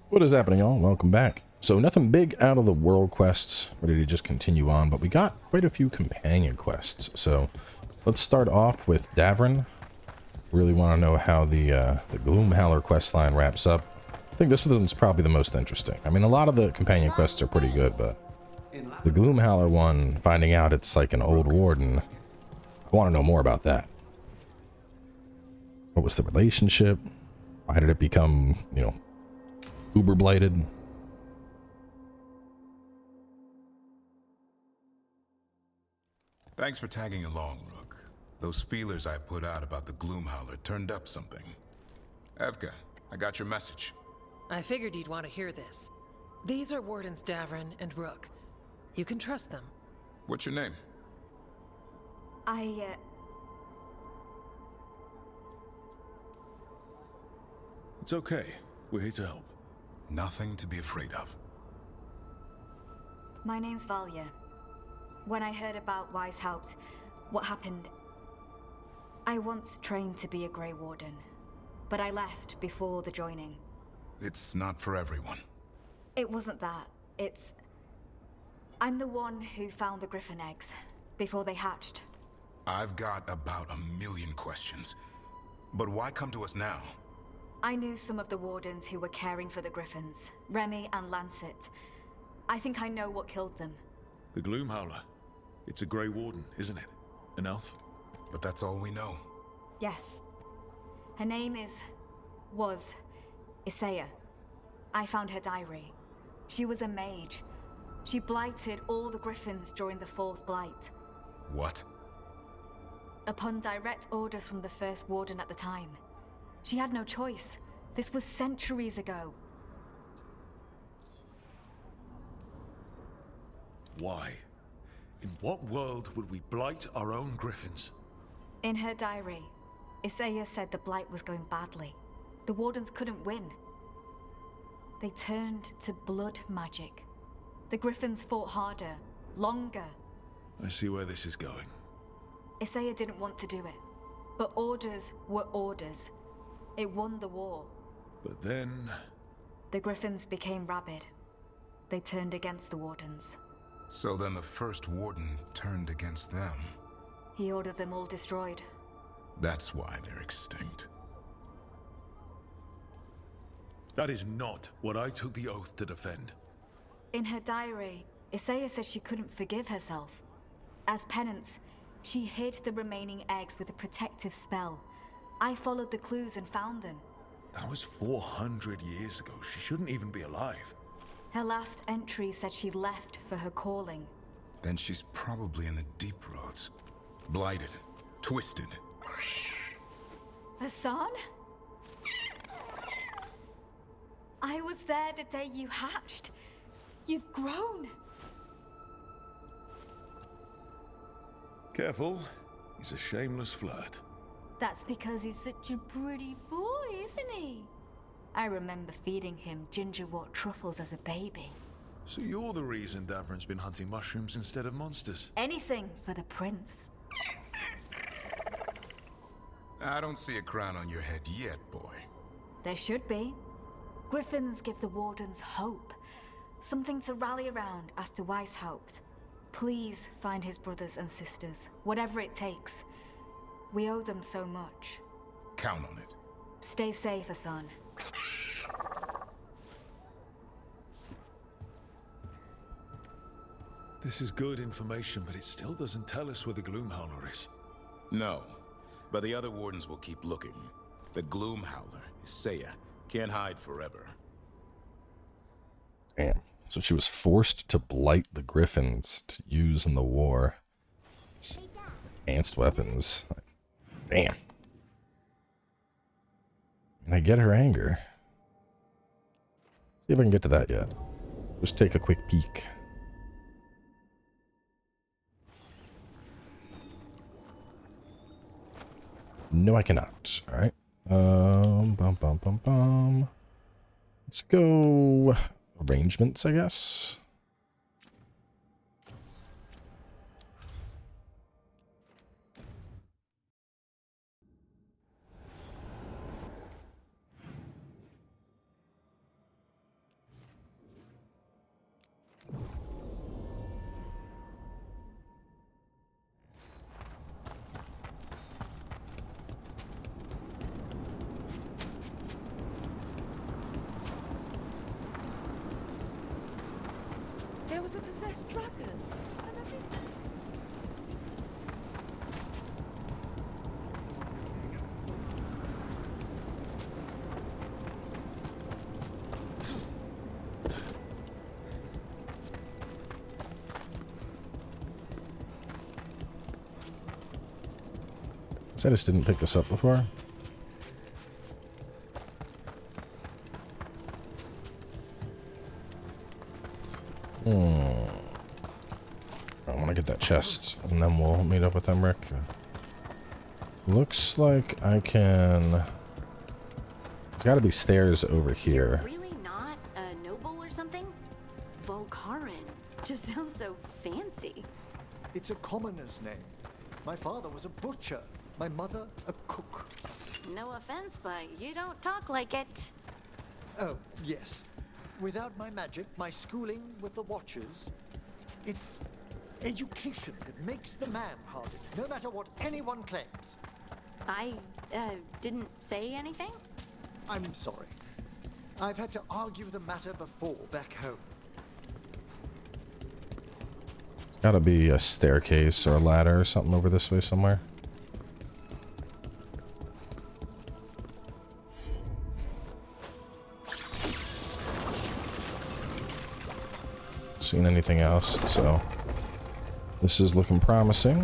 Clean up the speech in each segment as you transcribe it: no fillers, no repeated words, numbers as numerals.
What is happening, y'all? Welcome back. So nothing big out of the world quests, ready to just continue on, but we got quite a few companion quests. So let's start off with Davrin. Really want to know how the Gloom Howler quest line wraps up. I think this one's probably the most interesting. I mean, a lot of the companion quests are pretty good, but the Gloom Howler one, finding out it's like an old warden, I want to know more about that. What was the relationship? Why did it become, uber blighted? Thanks for tagging along, Rook. Those feelers I put out about the Gloom Howler turned up something. Evka, I got your message. I figured you'd want to hear this. These are Wardens Davrin and Rook. You can trust them. What's your name? It's okay. We're here to help. Nothing to be afraid of. My name's Valya. When I heard about Weishaupt, what happened... I once trained to be a Grey Warden, but I left before the joining. It's not for everyone. It wasn't that. It's... I'm the one who found the Griffin eggs, before they hatched. I've got about 1,000,000 questions. But why come to us now? I knew some of the Wardens who were caring for the Griffins, Remy and Lancet. I think I know what killed them. The Gloom Howler. It's a Grey Warden, isn't it? An elf? But that's all we know. Yes. Her name was Isaiah. I found her diary. She was a mage. She blighted all the Griffins during the Fourth Blight. What? Upon direct orders from the First Warden at the time. She had no choice. This was centuries ago. Why? In what world would we blight our own Griffins? In her diary, Isaiah said the blight was going badly. The Wardens couldn't win. They turned to blood magic. The Griffins fought harder, longer. I see where this is going. Isaiah didn't want to do it. But orders were orders. It won the war. But then... The Griffins became rabid. They turned against the Wardens. So then the First Warden turned against them. He ordered them all destroyed. That's why they're extinct. That is not what I took the oath to defend. In her diary, Isaiah said she couldn't forgive herself. As penance, she hid the remaining eggs with a protective spell. I followed the clues and found them. That was 400 years ago. She shouldn't even be alive. Her last entry said she left for her calling. Then she's probably in the deep roads. Blighted. Twisted. Hassan? I was there the day you hatched. You've grown. Careful. He's a shameless flirt. That's because he's such a pretty boy, isn't he? I remember feeding him gingerwort truffles as a baby. So you're the reason Davrin's been hunting mushrooms instead of monsters? Anything for the prince. I don't see a crown on your head yet, boy. There should be. Griffins give the Wardens hope. Something to rally around after Weishaupt. Please find his brothers and sisters, whatever it takes. We owe them so much. Count on it. Stay safe, Hassan. This is good information, but it still doesn't tell us where the Gloom Howler is. No, but the other Wardens will keep looking. The Gloom Howler, Isaiah, can't hide forever. Damn. So she was forced to blight the Griffins to use in the war. Advanced weapons. Damn. And I get her anger. See if I can get to that yet. Just take a quick peek. No, I cannot. All right. Let's go arrangements, I guess. There was a possessed dragon. And everything. I just didn't pick this up before. I want to get that chest, and then we'll meet up with Emmrich. Looks like I can... There's got to be stairs over here. You're really not a noble or something? Volcarin. Just sounds so fancy. It's a commoner's name. My father was a butcher. My mother, a cook. No offense, but you don't talk like it. Oh, yes. Without my magic, my schooling with the Watchers, it's education that makes the man hardened, no matter what anyone claims. I, didn't say anything? I'm sorry. I've had to argue the matter before back home. Gotta be a staircase or a ladder or something over this way somewhere. Seen anything else, so this is looking promising.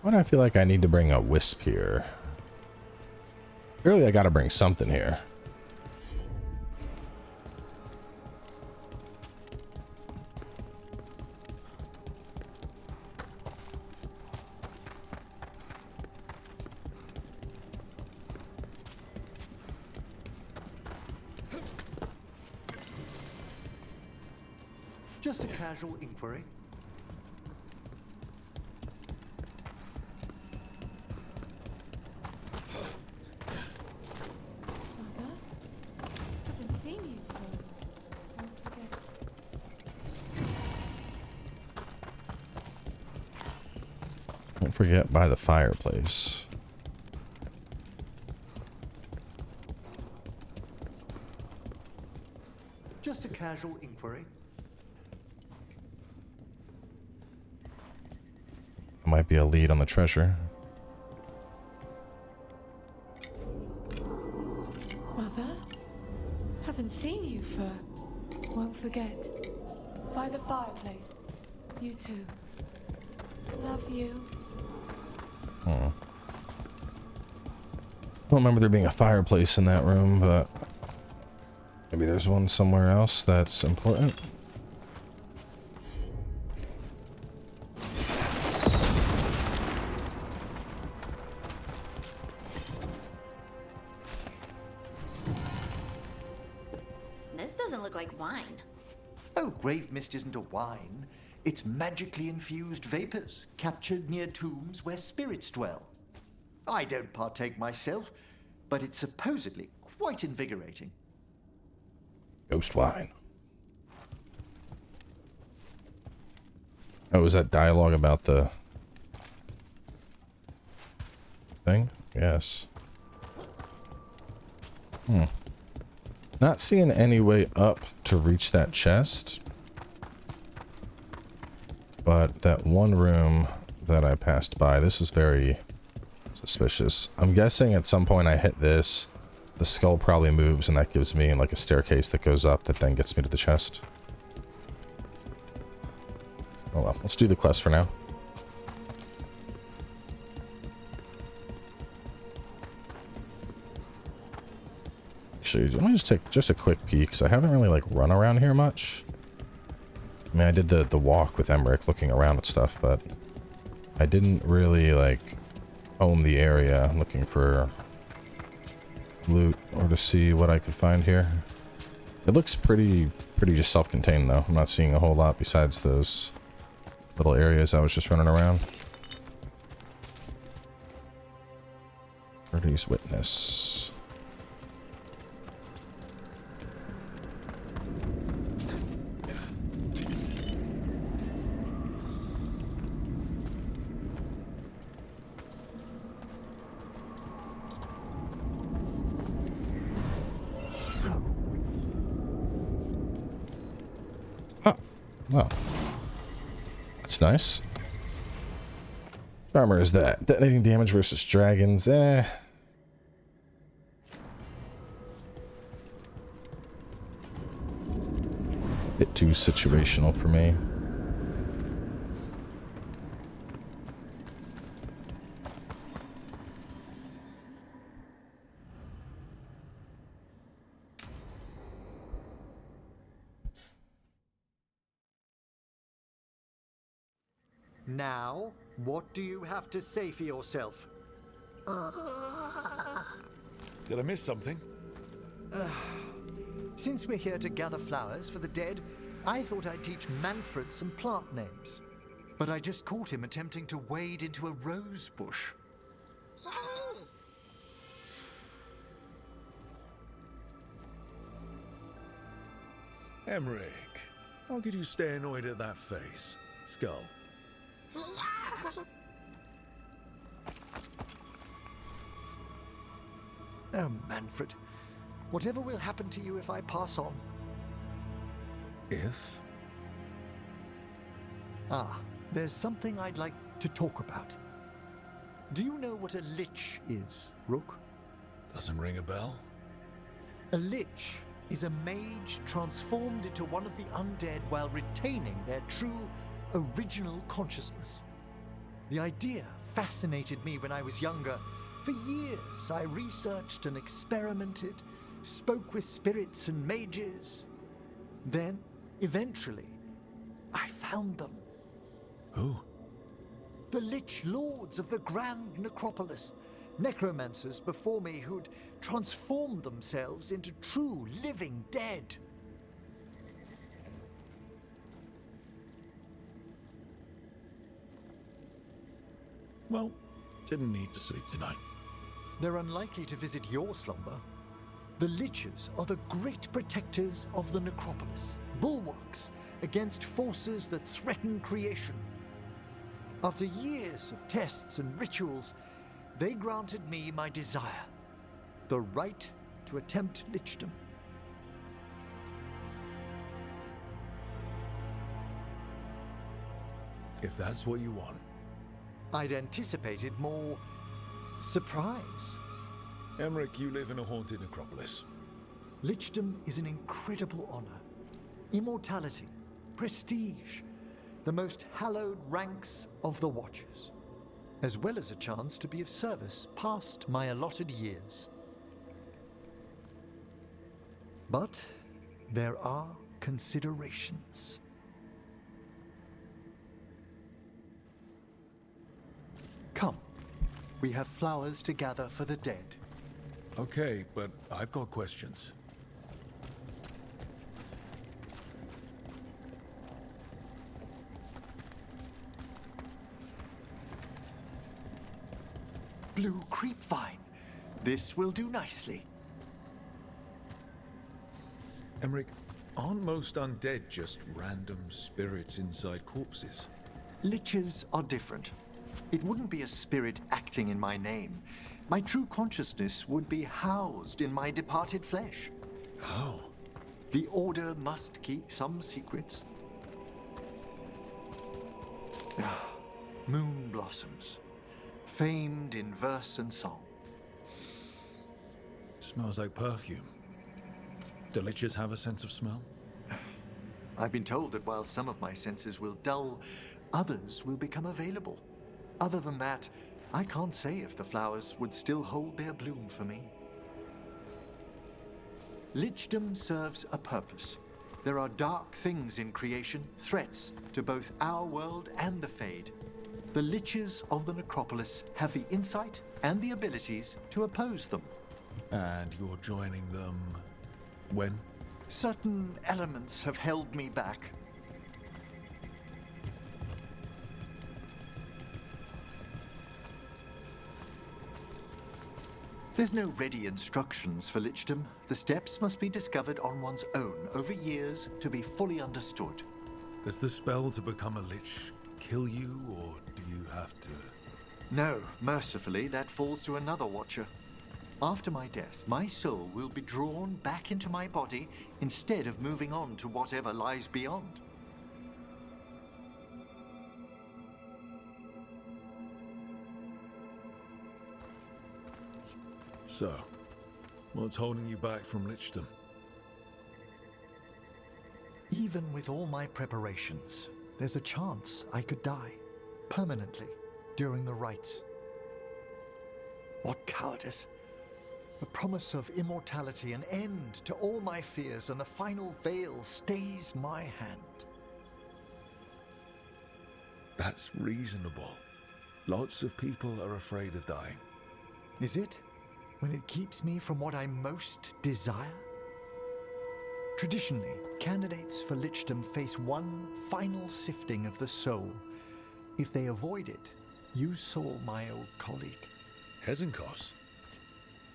Why do I feel like I need to bring a wisp here? Clearly I gotta bring something here. Just a casual inquiry. Mother, haven't seen you for a while. Don't forget by the fireplace. Just a casual inquiry. Might be a lead on the treasure. Mother, haven't seen you for... Won't forget. By the fireplace. You too. Love you. Don't remember there being a fireplace in that room, but maybe there's one somewhere else that's important. This doesn't look like wine. Oh, grave mist isn't a wine. It's magically infused vapors, captured near tombs where spirits dwell. I don't partake myself, but it's supposedly quite invigorating. Ghost wine. Oh, was that dialogue about the thing? Yes. Not seeing any way up to reach that chest. But that one room that I passed by, this is very suspicious. I'm guessing at some point I hit this, the skull probably moves, and that gives me like a staircase that goes up that then gets me to the chest. Oh well, let's do the quest for now. Actually, let me just take just a quick peek, because I haven't really like run around here much. I mean, I did the walk with Emmrich looking around at stuff, but I didn't really like own the area looking for loot or to see what I could find here. It looks pretty just self-contained though. I'm not seeing a whole lot besides those little areas I was just running around. Birdie's witness. Wow. That's nice. Armor is that. Detonating damage versus dragons, Bit too situational for me. Now, what do you have to say for yourself? Did I miss something? Since we're here to gather flowers for the dead, I thought I'd teach Manfred some plant names. But I just caught him attempting to wade into a rose bush. Emmrich, how could you stay annoyed at that face? Skull. Oh, Manfred. Whatever will happen to you if I pass on? If? There's something I'd like to talk about. Do you know what a lich is, Rook? Doesn't ring a bell? A lich is a mage transformed into one of the undead while retaining their true, original consciousness. The idea fascinated me when I was younger. For years, I researched and experimented, spoke with spirits and mages. Then, eventually, I found them. Who? The Lich Lords of the Grand Necropolis. Necromancers before me who'd transformed themselves into true living dead. Well, didn't need to sleep tonight. They're unlikely to visit your slumber. The Liches are the great protectors of the necropolis, bulwarks against forces that threaten creation. After years of tests and rituals, they granted me my desire, the right to attempt lichdom. If that's what you want. I'd anticipated more surprise. Emmrich, you live in a haunted necropolis. Lichdom is an incredible honor. Immortality, prestige, the most hallowed ranks of the Watchers, as well as a chance to be of service past my allotted years. But there are considerations. Come, we have flowers to gather for the dead. Okay, but I've got questions. Blue creepvine. This will do nicely. Emmrich, aren't most undead just random spirits inside corpses? Liches are different. It wouldn't be a spirit acting in my name. My true consciousness would be housed in my departed flesh. How? The Order must keep some secrets. Moon blossoms, famed in verse and song. Smells like perfume. Do liches have a sense of smell? I've been told that while some of my senses will dull, others will become available. Other than that, I can't say if the flowers would still hold their bloom for me. Lichdom serves a purpose. There are dark things in creation, threats to both our world and the Fade. The Liches of the Necropolis have the insight and the abilities to oppose them. And you're joining them when? Certain elements have held me back. There's no ready instructions for lichdom. The steps must be discovered on one's own over years to be fully understood. Does the spell to become a lich kill you, or do you have to? No, mercifully, that falls to another Watcher. After my death, my soul will be drawn back into my body instead of moving on to whatever lies beyond. So, what's holding you back from lichdom? Even with all my preparations, there's a chance I could die permanently during the rites. What cowardice! The promise of immortality, an end to all my fears, and the final veil stays my hand. That's reasonable. Lots of people are afraid of dying. Is it? When it keeps me from what I most desire? Traditionally, candidates for lichdom face one final sifting of the soul. If they avoid it, you saw my old colleague. Hezenkos?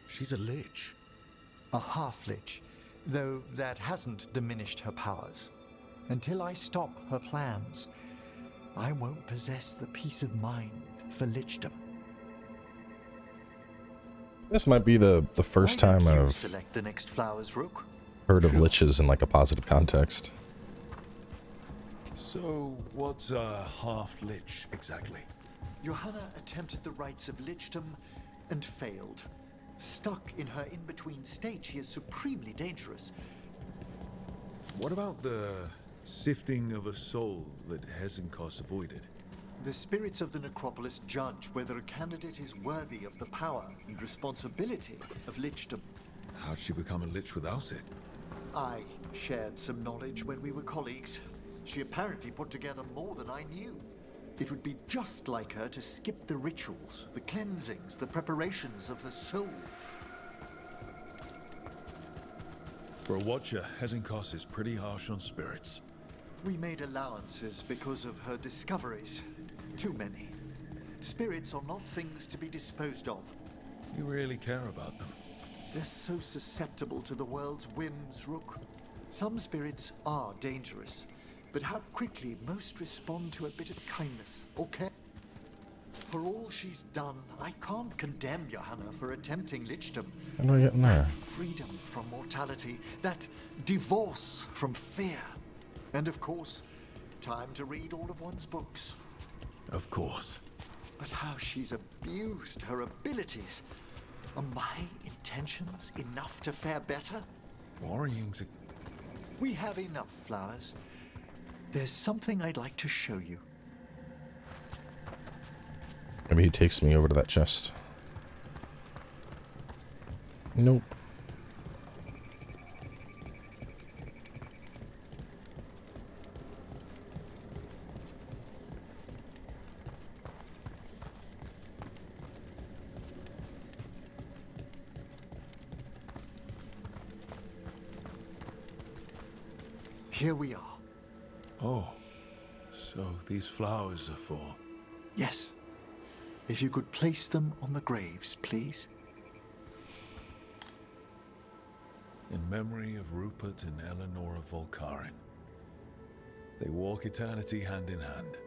She's a lich. A half-lich, though that hasn't diminished her powers. Until I stop her plans, I won't possess the peace of mind for lichdom. This might be the first Why don't time you I've select the next flowers, Rook? heard of liches in like a positive context. So, what's a half-lich exactly? Johanna attempted the rites of lichdom and failed. Stuck in her in-between state, she is supremely dangerous. What about the sifting of a soul that Hezenkos avoided? The spirits of the necropolis judge whether a candidate is worthy of the power and responsibility of lichdom. How'd she become a lich without it? I shared some knowledge when we were colleagues. She apparently put together more than I knew. It would be just like her to skip the rituals, the cleansings, the preparations of the soul. For a watcher, Hezenkos is pretty harsh on spirits. We made allowances because of her discoveries. Too many. Spirits are not things to be disposed of. You really care about them. They're so susceptible to the world's whims, Rook. Some spirits are dangerous, but how quickly most respond to a bit of kindness, okay? For all she's done, I can't condemn Johanna for attempting lichdom. How do I get in there? Freedom from mortality, that divorce from fear. And of course, time to read all of one's books. Of course. But how she's abused her abilities. Are my intentions enough to fare better? Worrying's a... We have enough flowers. There's something I'd like to show you. Maybe he takes me over to that chest. Nope. Here we are. Oh, so these flowers are for... Yes. If you could place them on the graves, please. In memory of Rupert and Eleanor of Volcarin. They walk eternity hand in hand.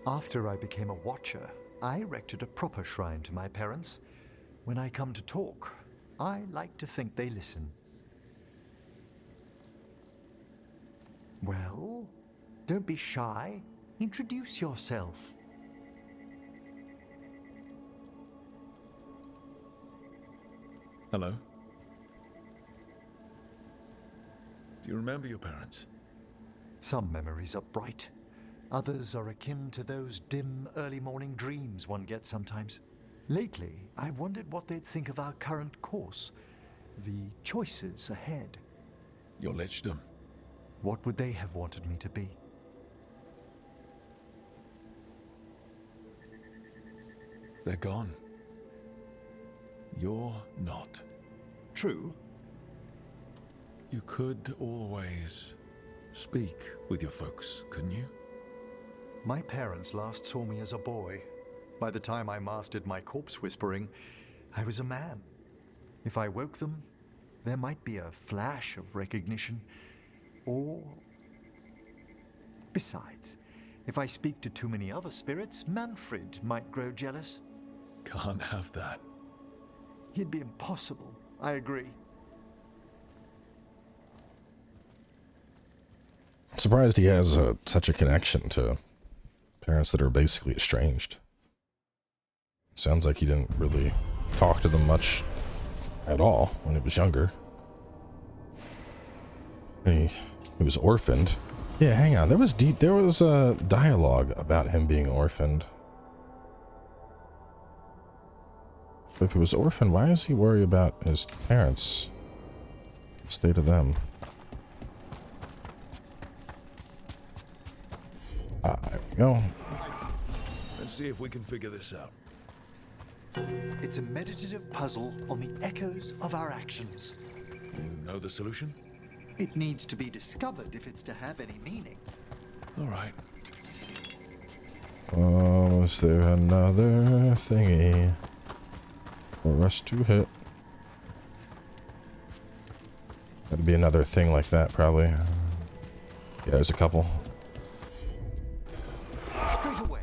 After I became a watcher, I erected a proper shrine to my parents. When I come to talk, I like to think they listen. Well, don't be shy. Introduce yourself. Hello? Do you remember your parents? Some memories are bright. Others are akin to those dim early morning dreams one gets sometimes. Lately, I wondered what they'd think of our current course, the choices ahead. Your lichdom. What would they have wanted me to be? They're gone. You're not. True. You could always speak with your folks, couldn't you? My parents last saw me as a boy. By the time I mastered my corpse whispering, I was a man. If I woke them, there might be a flash of recognition. Or... Besides, if I speak to too many other spirits, Manfred might grow jealous. Can't have that. It'd be impossible. I agree. I'm surprised he has such a connection to parents that are basically estranged. Sounds like he didn't really talk to them much at all when he was younger. He was orphaned. Yeah, hang on. There was a dialogue about him being orphaned. But if he was orphaned, why does he worry about his parents? The state of them. There we go. Let's see if we can figure this out. It's a meditative puzzle on the echoes of our actions. You know the solution? It needs to be discovered if it's to have any meaning. All right. Oh, is there another thingy for us to hit? That'd be another thing like that, probably. Yeah, there's a couple. Straight away.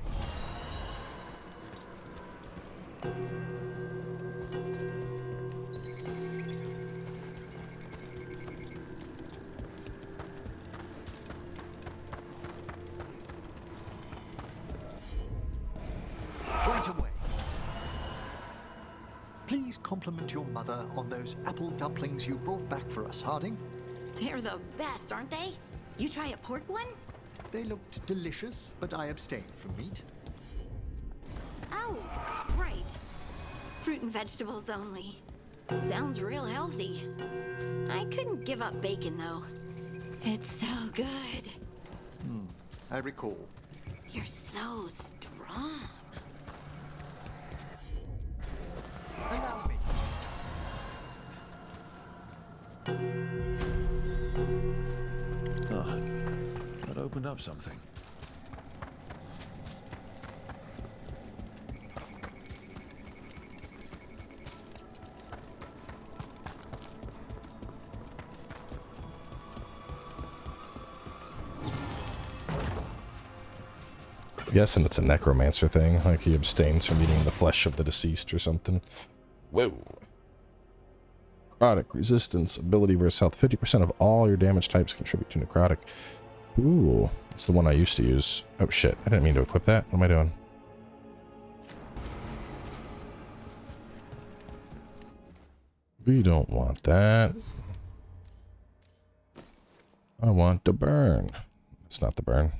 Right away. Please compliment your mother on those apple dumplings you brought back for us, Harding. They're the best, aren't they? You try a pork one? They looked delicious, but I abstained from meat. Oh, right. Fruit and vegetables only. Sounds real healthy. I couldn't give up bacon, though. It's so good. I recall. You're so strong. Allow me. Ah, that opened up something. I'm guessing it's a necromancer thing, like he abstains from eating the flesh of the deceased or something. Whoa. Necrotic resistance, ability versus health. 50% of all your damage types contribute to necrotic. Ooh, that's the one I used to use. Oh shit, I didn't mean to equip that. What am I doing? We don't want that. I want the burn. It's not the burn.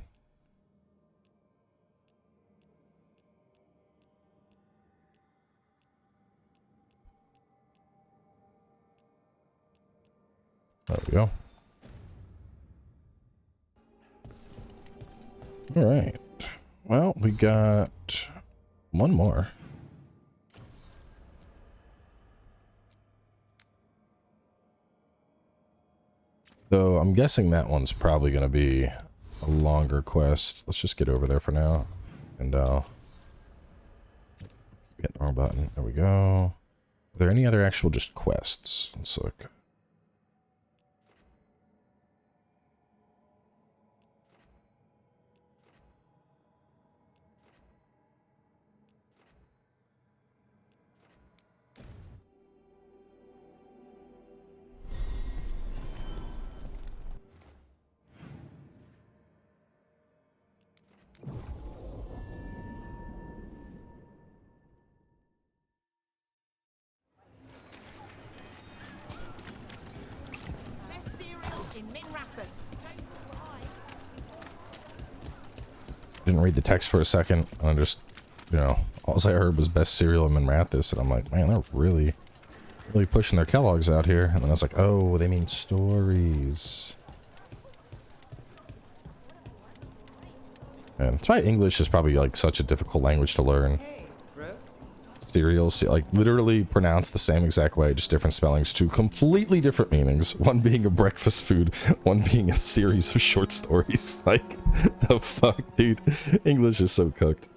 There we go. All right. Well, we got one more. Though I'm guessing that one's probably going to be a longer quest. Let's just get over there for now. And hit the wrong button. There we go. Are there any other actual just quests? Let's look. Best cereal in Minrathous. Didn't read the text for a second. I just, you know, all I heard was best cereal in Minrathous, and I'm like, man, they're really pushing their Kellogg's out here. And then I was like, oh, they mean stories. And that's why English is probably like such a difficult language to learn. Cereals, like literally pronounced the same exact way, just different spellings, two completely different meanings. One being a breakfast food, one being a series of short stories. Like, the fuck, dude? English is so cooked.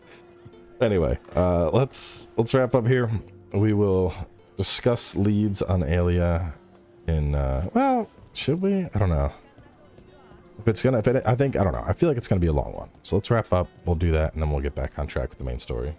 Anyway, let's wrap up here. We will discuss leads on Aelia in, well, should we? I don't know. I think, I don't know. I feel like it's gonna be a long one. So let's wrap up. We'll do that, and then we'll get back on track with the main story.